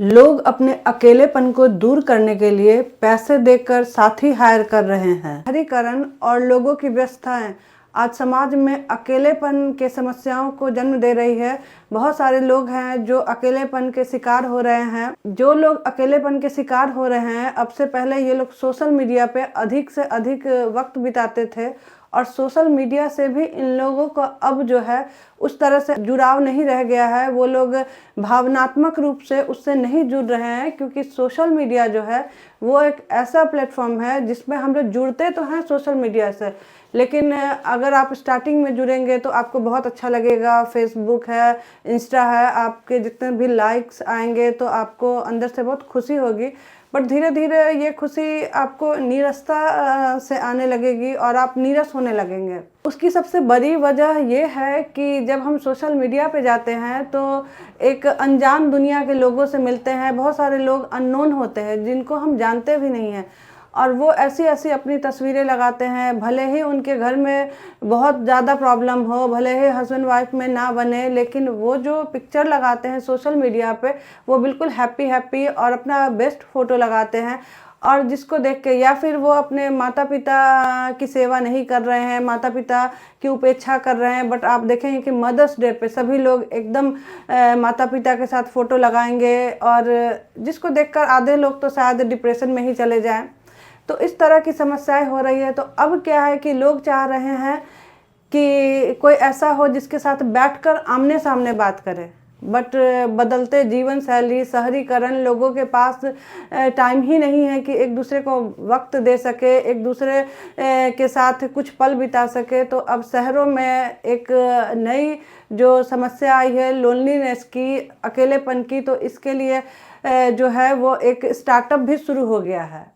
लोग अपने अकेलेपन को दूर करने के लिए पैसे देकर साथी हायर कर रहे हैं। शहरीकरण और लोगों की व्यस्तताएं आज समाज में अकेलेपन के समस्याओं को जन्म दे रही है। बहुत सारे लोग हैं जो अकेलेपन के शिकार हो रहे हैं। जो लोग अकेलेपन के शिकार हो रहे हैं, अब से पहले ये लोग सोशल मीडिया पे अधिक से अधिक वक्त बिताते थे और सोशल मीडिया से भी इन लोगों को अब जो है उस तरह से जुड़ाव नहीं रह गया है। वो लोग भावनात्मक रूप से उससे नहीं जुड़ रहे हैं, क्योंकि सोशल मीडिया जो है वो एक ऐसा प्लेटफॉर्म है जिसमें हम लोग जुड़ते तो हैं सोशल मीडिया से, लेकिन अगर आप स्टार्टिंग में जुड़ेंगे तो आपको बहुत अच्छा लगेगा। फेसबुक है, इंस्टा है, आपके जितने भी लाइक्स आएंगे तो आपको अंदर से बहुत खुशी होगी। बट धीरे धीरे ये खुशी आपको नीरसता से आने लगेगी और आप नीरस होने लगेंगे। उसकी सबसे बड़ी वजह ये है कि जब हम सोशल मीडिया पे जाते हैं तो एक अनजान दुनिया के लोगों से मिलते हैं। बहुत सारे लोग अननोन होते हैं जिनको हम जानते भी नहीं हैं, और वो ऐसी ऐसी अपनी तस्वीरें लगाते हैं। भले ही उनके घर में बहुत ज़्यादा प्रॉब्लम हो, भले ही हस्बैंड वाइफ में ना बने, लेकिन वो जो पिक्चर लगाते हैं सोशल मीडिया पे वो बिल्कुल हैप्पी हैप्पी और अपना बेस्ट फ़ोटो लगाते हैं। और जिसको देख के, या फिर वो अपने माता पिता की सेवा नहीं कर रहे हैं, माता पिता की उपेक्षा कर रहे हैं। बट आप देखेंगे कि मदर्स डे पे सभी लोग एकदम माता पिता के साथ फ़ोटो लगाएंगे, और जिसको देखकर आधे लोग तो शायद डिप्रेशन में ही चले जाएं। तो इस तरह की समस्याएं हो रही है। तो अब क्या है कि लोग चाह रहे हैं कि कोई ऐसा हो जिसके साथ बैठकर आमने सामने बात करें। बट बदलते जीवन शैली, शहरीकरण, लोगों के पास टाइम ही नहीं है कि एक दूसरे को वक्त दे सके, एक दूसरे के साथ कुछ पल बिता सके। तो अब शहरों में एक नई जो समस्या आई है लोनलीनेस की, अकेलेपन की, तो इसके लिए जो है वो एक स्टार्टअप भी शुरू हो गया है।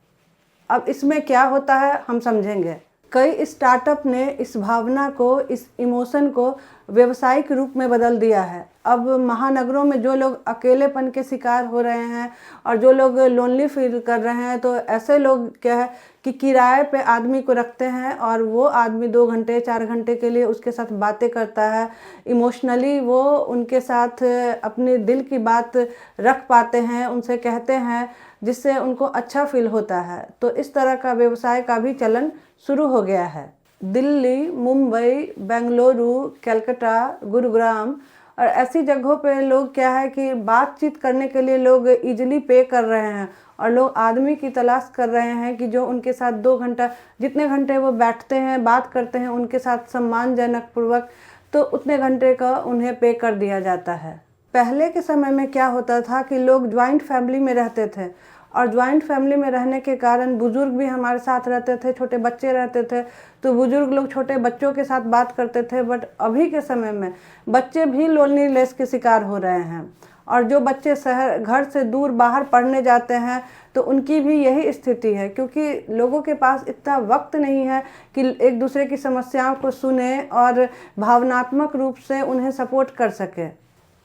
अब इसमें क्या होता है हम समझेंगे। कई स्टार्टअप ने इस भावना को, इस इमोशन को व्यावसायिक रूप में बदल दिया है। अब महानगरों में जो लोग अकेलेपन के शिकार हो रहे हैं और जो लोग लोनली फील कर रहे हैं, तो ऐसे लोग क्या है कि किराए पे आदमी को रखते हैं और वो आदमी 2 घंटे 4 घंटे के लिए उसके साथ बातें करता है। इमोशनली वो उनके साथ अपने दिल की बात रख पाते हैं, उनसे कहते हैं, जिससे उनको अच्छा फील होता है। तो इस तरह का व्यवसाय का भी चलन शुरू हो गया है। दिल्ली, मुंबई, बेंगलुरु, कलकत्ता, गुरुग्राम और ऐसी जगहों पे लोग क्या है कि बातचीत करने के लिए लोग इजीली पे कर रहे हैं, और लोग आदमी की तलाश कर रहे हैं कि जो उनके साथ 2 घंटा, जितने घंटे वो बैठते हैं बात करते हैं उनके साथ सम्मानजनक पूर्वक, तो उतने घंटे का उन्हें पे कर दिया जाता है। पहले के समय में क्या होता था कि लोग ज्वाइंट फैमिली में रहते थे, और ज्वाइंट फैमिली में रहने के कारण बुजुर्ग भी हमारे साथ रहते थे, छोटे बच्चे रहते थे, तो बुजुर्ग लोग छोटे बच्चों के साथ बात करते थे। बट अभी के समय में बच्चे भी लोनलीनेस के शिकार हो रहे हैं, और जो बच्चे शहर, घर से दूर बाहर पढ़ने जाते हैं तो उनकी भी यही स्थिति है, क्योंकि लोगों के पास इतना वक्त नहीं है कि एक दूसरे की समस्याओं को सुने और भावनात्मक रूप से उन्हें सपोर्ट कर सके।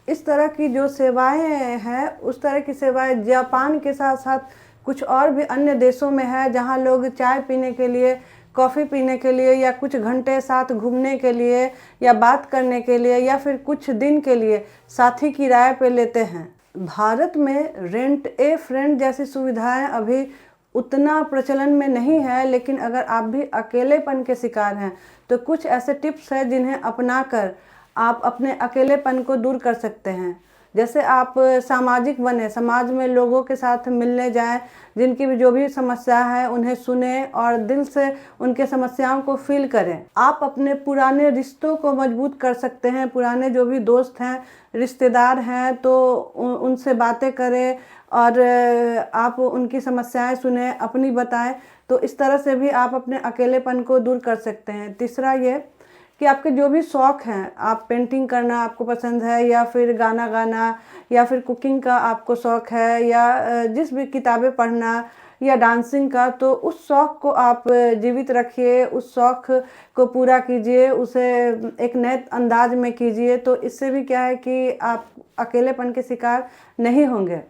इस तरह की जो सेवाएं हैं, उस तरह की सेवाएं जापान के साथ साथ कुछ और भी अन्य देशों में है, जहां लोग चाय पीने के लिए, कॉफ़ी पीने के लिए, या कुछ घंटे साथ घूमने के लिए, या बात करने के लिए, या फिर कुछ दिन के लिए साथी किराए पे लेते हैं। भारत में रेंट ए फ्रेंड जैसी सुविधाएं अभी उतना प्रचलन में नहीं है, लेकिन अगर आप भी अकेलेपन के शिकार हैं तो कुछ ऐसे टिप्स हैं जिन्हें अपनाकर आप अपने अकेलेपन को दूर कर सकते हैं। जैसे आप सामाजिक बने, समाज में लोगों के साथ मिलने जाएं, जिनकी भी जो भी समस्या है उन्हें सुने और दिल से उनके समस्याओं को फील करें। आप अपने पुराने रिश्तों को मजबूत कर सकते हैं। पुराने जो भी दोस्त हैं, रिश्तेदार हैं, तो उनसे बातें करें और आप उनकी समस्याएं सुने, अपनी बताएं। तो इस तरह से भी आप अपने अकेलेपन को दूर कर सकते हैं। तीसरा ये कि आपके जो भी शौक़ हैं, आप पेंटिंग करना आपको पसंद है, या फिर गाना गाना, या फिर कुकिंग का आपको शौक़ है, या जिस भी किताबें पढ़ना या डांसिंग का, तो उस शौक़ को आप जीवित रखिए, उस शौक़ को पूरा कीजिए, उसे एक नए अंदाज में कीजिए। तो इससे भी क्या है कि आप अकेलेपन के शिकार नहीं होंगे।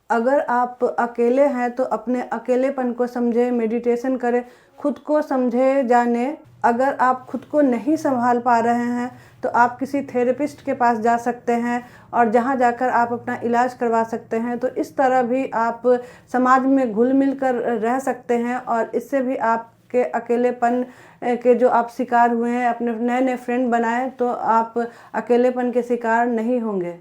अगर आप अकेले हैं तो अपने अकेलेपन को समझें, मेडिटेशन करें, खुद को समझे जाने। अगर आप खुद को नहीं संभाल पा रहे हैं तो आप किसी थेरेपिस्ट के पास जा सकते हैं और जहां जाकर आप अपना इलाज करवा सकते हैं। तो इस तरह भी आप समाज में घुल मिल कर रह सकते हैं और इससे भी आपके अकेलेपन के जो आप शिकार हुए हैं, अपने नए नए फ्रेंड बनाएं तो आप अकेलेपन के शिकार नहीं होंगे।